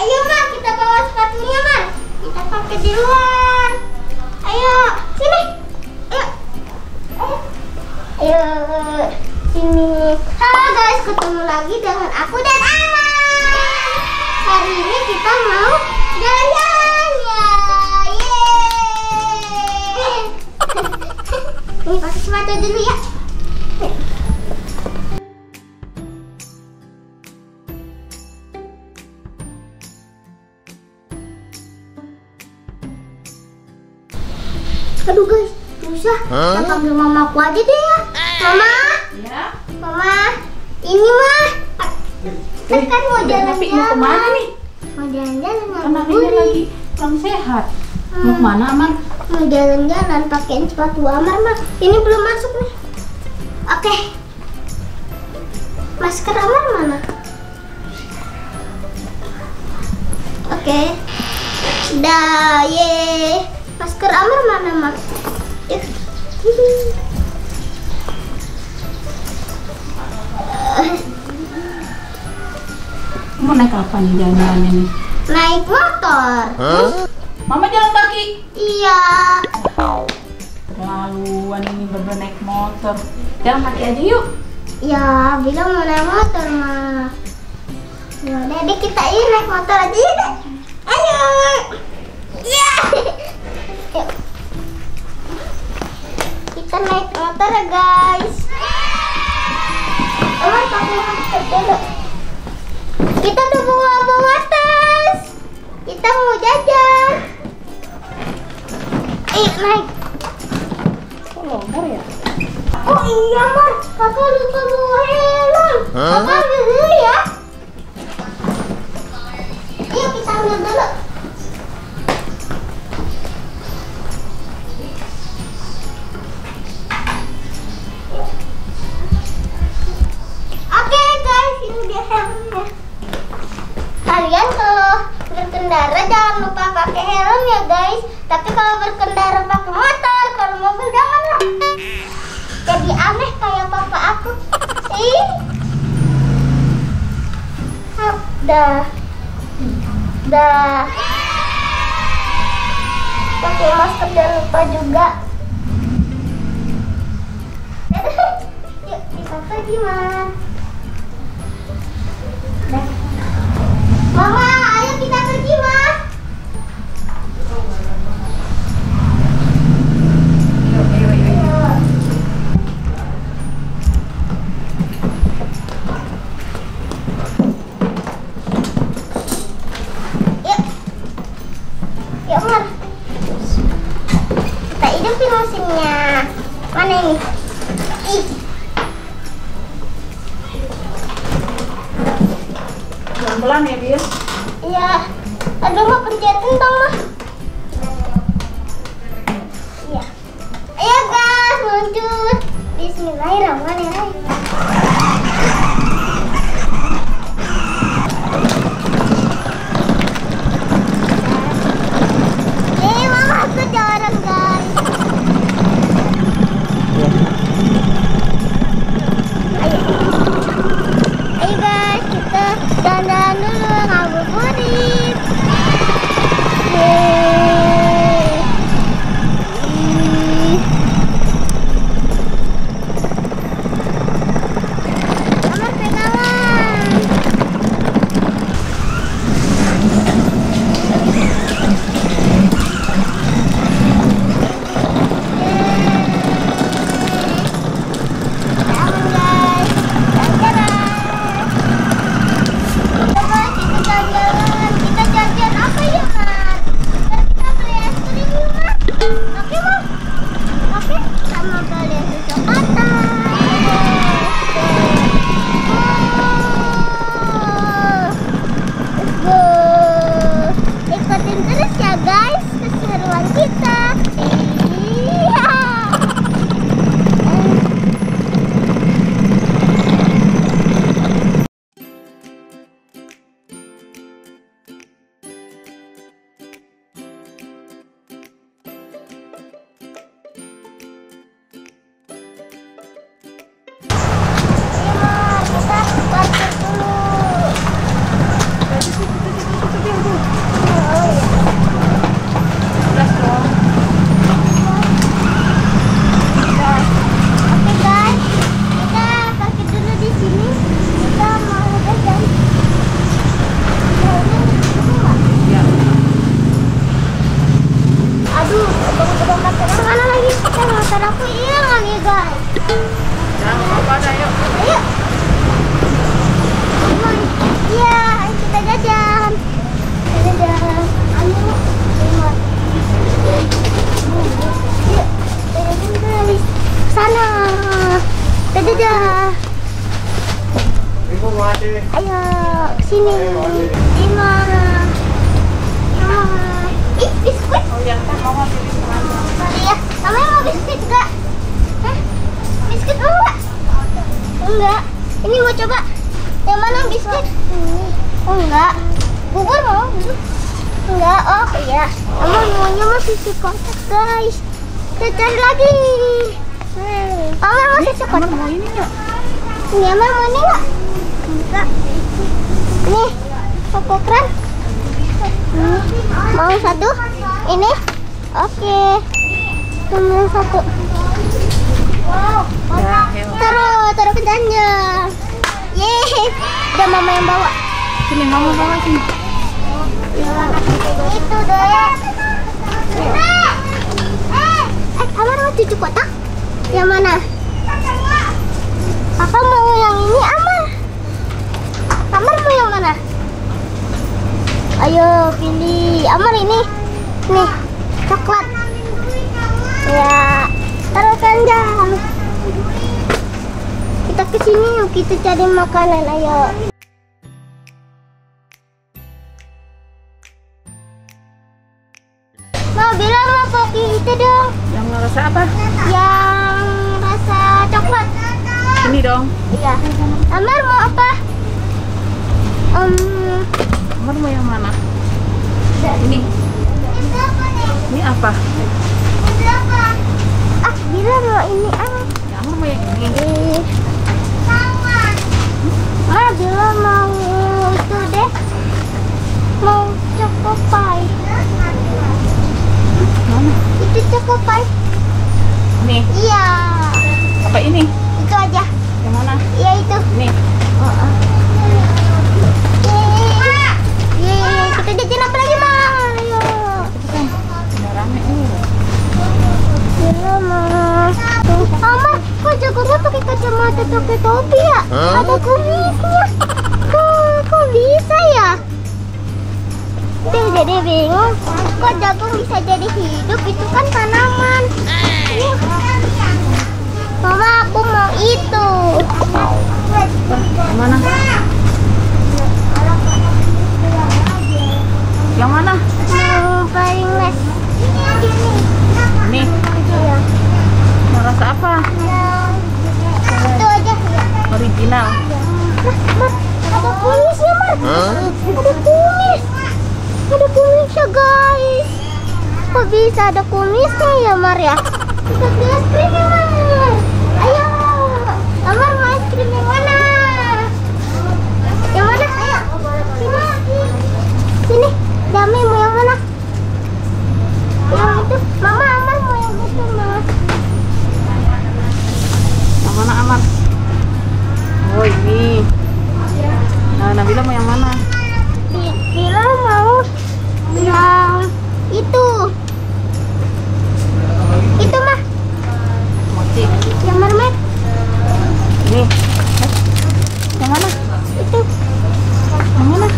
Ayo Mar, kita bawa sepatunya Mar. Kita pakai di luar. Ayo, sini. Ayo. Ayo. Ayo. Sini. Halo guys, ketemu lagi dengan aku dan Amar. Hari ini kita mau jalan-jalan ya. Yeay. Ini pakai sepatu dulu ya. Aduh guys, susah. Kita panggil mamaku aja deh ya. Mama. Ya. Mama, ini mah. Kan mau jalan-jalan. Tapi mau kemana nih? Mau jalan-jalan. Karena ini lagi kurang sehat. Mau kemana Amar? Mau jalan-jalan pakein sepatu Amar mah. Ini belum masuk nih. Oke. Masker Amar mana? Oke. Dah, ye. Masker Amar mana, Mar? Mau naik apa nih jalan-jalannya nih? Naik motor. Mama jalan kaki. Iya. Terlaluan ini berdua naik motor. Jalan kaki aja yuk. Ya, bilang mau naik motor mah. Ya udah deh, kita ini naik motor aja ya deh. Ayo. Ya. Yuk. Kita naik motor ya guys. Amar pakai masker dulu. Kita udah bawa tas. Kita mau jajan. Naik. Kok longgar ya? Oh iya Mar, kakak lupa bawa helm. Kakak ambil dulu ya. Ayo kita ambil dulu. Oke guys, ini dia helmnya. Kalian kalau berkendara jangan lupa pakai helm ya guys. Tapi kalau berkendara pakai motor, kalau mobil janganlah. Jadi aneh kayak papa aku. Dah. Pakai masker jangan lupa juga. Yuk, bisa pergi Mas. Mama, ayo kita pergi Mas. Yuk Mar, kita hidupin mesinnya. Mana ini? Ih. Pelan-pelan ya Bil. Iya. Aduh mau pencetin dong mah. Iya. Ayo guys, muncul. Bismillahirrahmanirrahim. Mama aku dorong guys. Ayo guys, kita jalan dulu ngabuburit. Yeay. Amar Dadah. Guys, sana. Dadah. Ayo sini. Lima. Ih, biskuit. Oh ya, kan mama pilih mana? Iya, Mama mau biskuit enggak? Hah? Biskuit enggak? Enggak. Ini mau coba. Yang mana biskuit? Oh, enggak. Bubur mau? Enggak. Oh iya. Mama maunya mau susu kotak, guys. Kita cari lagi. Mama mau susu kotak. Mau ini nggak? Ini Mama mau ini enggak? Enggak. Nih, Koko Kran. Mau satu? Ini? Oke. Ambil satu. Taruh keranjangnya. Yeay, udah Mama yang bawa. Sini, mama bawa sini. Itu deh. Amar mau cucu kotak? Yang mana? Kakak mau yang ini, Amar. Amar mau yang mana? Ayo pilih. Amar ini. Nih, coklat. Ya, taruh keranjang. Kita kesini yuk, kita cari makanan. Ayo. Mau bilang mau kopi itu dong. Yang rasa apa? Yang rasa coklat. Ini dong. Iya. Amar mau apa? Amar mau yang mana? Ini. Ini apa? Ah, bilang mau ini Ya, Amar mau yang ini. Bilang mau itu deh. Mau choco pie. Mana? Itu choco pie. Ini. Iya. Apa ini? Itu aja. Yang mana? Iya itu. Ini. Yeay, kita jajan apa lagi, Mang? Ayo. Cepetan. Udah rame nih. Iya, Mang. Mama, kok jagonya pakai kacamata pakai topi ya? Ada kumisnya. Kok bisa ya? Tuh jadi bingung. Kok jagung bisa jadi hidup? Itu kan tanaman. Mama, aku mau itu. Yang mana? Yang mana? Mau paling les. Ini. Iya. Mau rasa apa? Itu aja ya. Original. Mas, ada kumisnya, Mar. Ada kumis. Ada kumisnya, guys. Kok bisa ada kumisnya ya, Mar ya? Kita beli es krim ya, Mar. Ayo. Amar mau es krim yang mana? Yang mana? Ayo. Sini. Sini. Dami mau yang mana? Yang itu. Mama, Amar mau yang itu, Mas. Yang mana, Amar? Oh, ini. Nah, Nabila mau yang mana? Bila mau yang itu. Itu mah Mochi. yang mermaid. Ini. Yang mana? Itu Yang mana?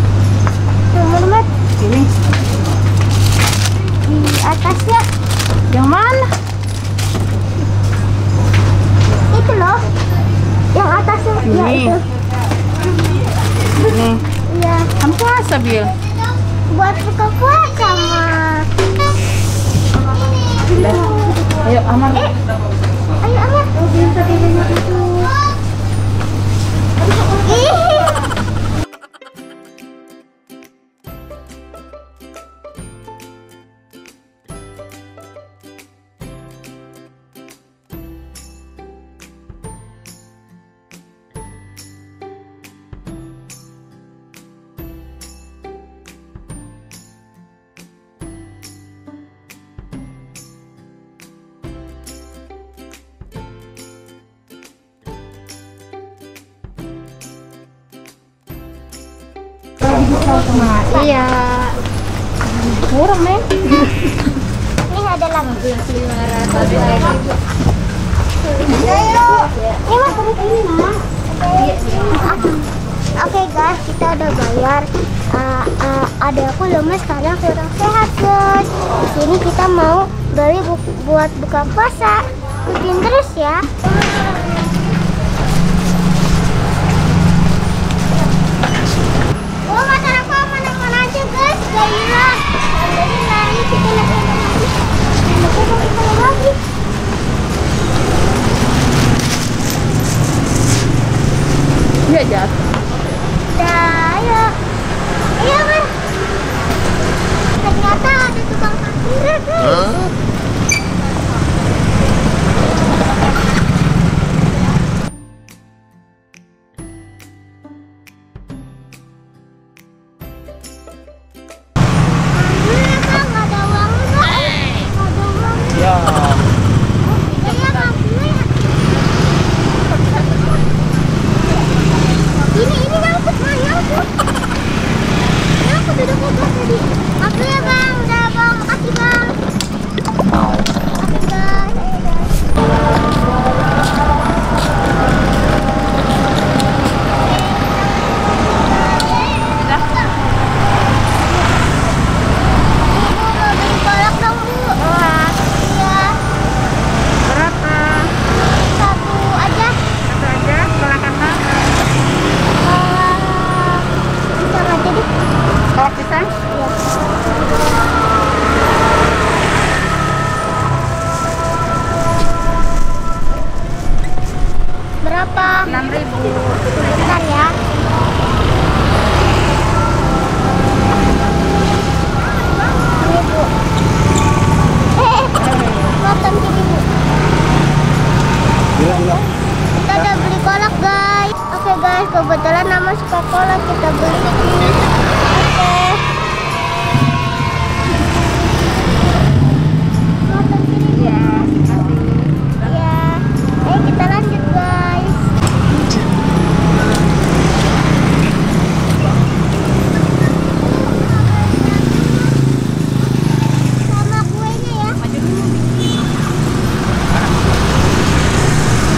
yang mermaid Ini. di atasnya. Yang mana? Itu loh. Yang atasnya. Ya, Ini. itu. Ini. Iya, Kan puasa, Bil. buat buka puasa, mah. Ayo, Amar. Ayo, Amar. Ih. Iya. Murah, Neng. Ini ada lagi. Ayo. Ini mah ini mah. Oke guys, kita udah bayar. Ada aku lemes karena kurang sehat guys. Di sini kita mau beli buat buka puasa. Ikutin terus ya. Oh, masyarakat mana-mana aja guys. Gairah. Alhamdulillah, ini kita lagi. Iya, jatuh. Ayo. Iya, Bang. Ternyata ada tukang parkir, guys. Berapa? 6.000. Bentar ya. Ibu. Makan sini, Bu. Kita udah beli kolak, guys. Oke, guys, kebetulan nama suka kolak kita beli. Oke. Makan sini, Bu. Ya. Ayo kita lanjut, guys. Sama kuenya ya.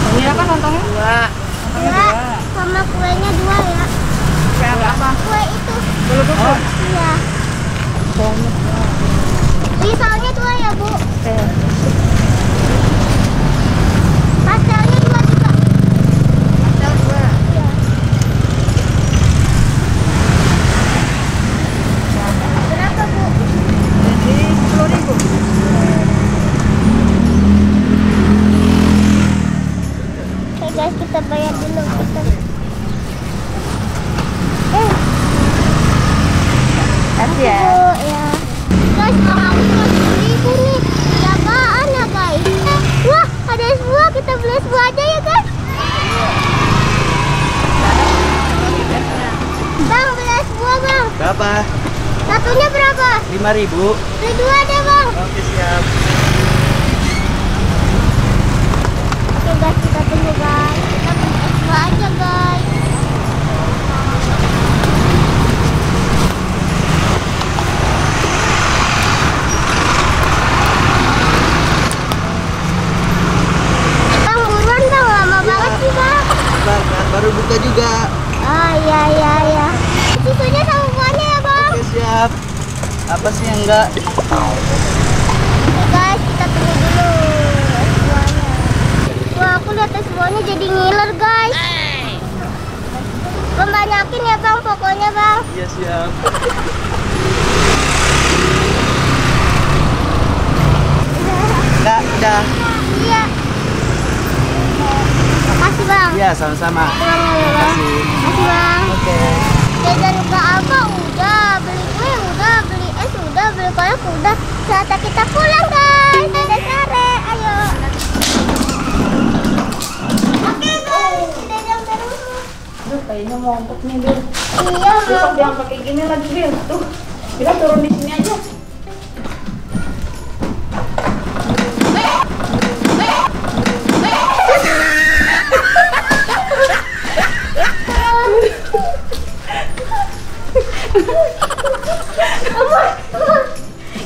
Ini apa lontongnya? 2. Ya, sama kuenya 2 ya. Kayak apa? Kue itu. Belum tutup. Iya. Pisaunya 2 ya, Bu. Pastelnya 2 juga. Pastel 2. Iya. Berapa, Bu? Jadi 10.000. Oke guys, kita bayar dulu. Kasih ya. Bu, ya. Guys, aku 10.000 nih. Ya apaan ya, guys? Wah, ada es buah. Kita beli es buah aja ya, guys. Bang, beli es buah, Bang. Berapa? Satunya berapa? 5.000. Beli 2 deh, Bang. Oke, siap. Oke guys, kita tunggu guys. Kita beli es buah aja, guys. Bang, buruan Bang. Lama banget sih, Bang. Bang, baru buka juga. Oh, iya, iya, iya. Susunya sama buahnya ya, Bang. Oke, siap. Apa sih yang enggak? Oke guys, kita tunggu dulu es buahnya. Wah, aku lihat es buahnya jadi ngiler, guys. Bang, banyakin ya, Bang, pokoknya, Bang. Iya, siap. Udah. Iya. Makasih, Bang. Iya, sama-sama. Bang, ya, Bang. Makasih, Bang. Oke. Jajan ke apa udah, beli kue udah, beli es udah, beli kolak udah. Saatnya kita pulang, guys. Udah sore, ayo. Oke, guys, kita sampai rumah. Aduh, kayaknya montok nih, Bil. Iya, Besok Bang. jangan pakai gini lagi, Bil. Tuh, kita turun di sini aja.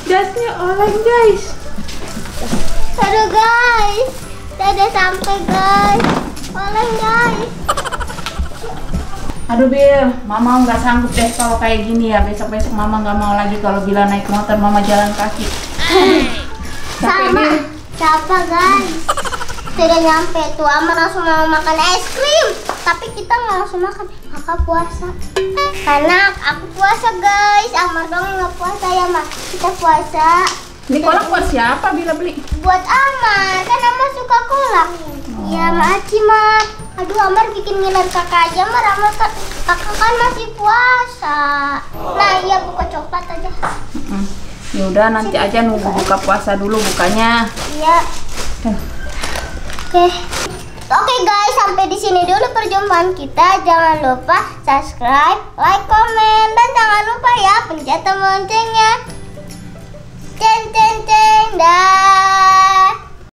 Gasnya oleng, guys. Aduh, guys. Kita udah sampai, guys. Oleng, guys. Aduh Bil, Mama nggak sanggup deh kalau kayak gini ya. Besok-besok Mama nggak mau lagi kalau Bila naik motor, Mama jalan kaki. Capek Sama, Bil. siapa guys? Sudah nyampe tuh, Amar langsung mau makan es krim. Tapi kita nggak langsung makan, kakak puasa. Karena aku puasa guys, Amar dong nggak puasa ya Mak. Kita puasa. Ini kolak buat siapa Bila beli? Buat Amar, kan Amar suka kolak. Ya makasih Mak. Aduh Amar bikin ngiler kakak aja Amar kan kakak kan masih puasa. Nah iya buka coklat aja. Ya udah nanti aja nunggu buka puasa dulu bukanya. Iya. Oke guys, sampai di sini dulu perjumpaan kita. Jangan lupa subscribe, like, komen, dan jangan lupa ya pencet tombol loncengnya. Ceng ceng ceng dah.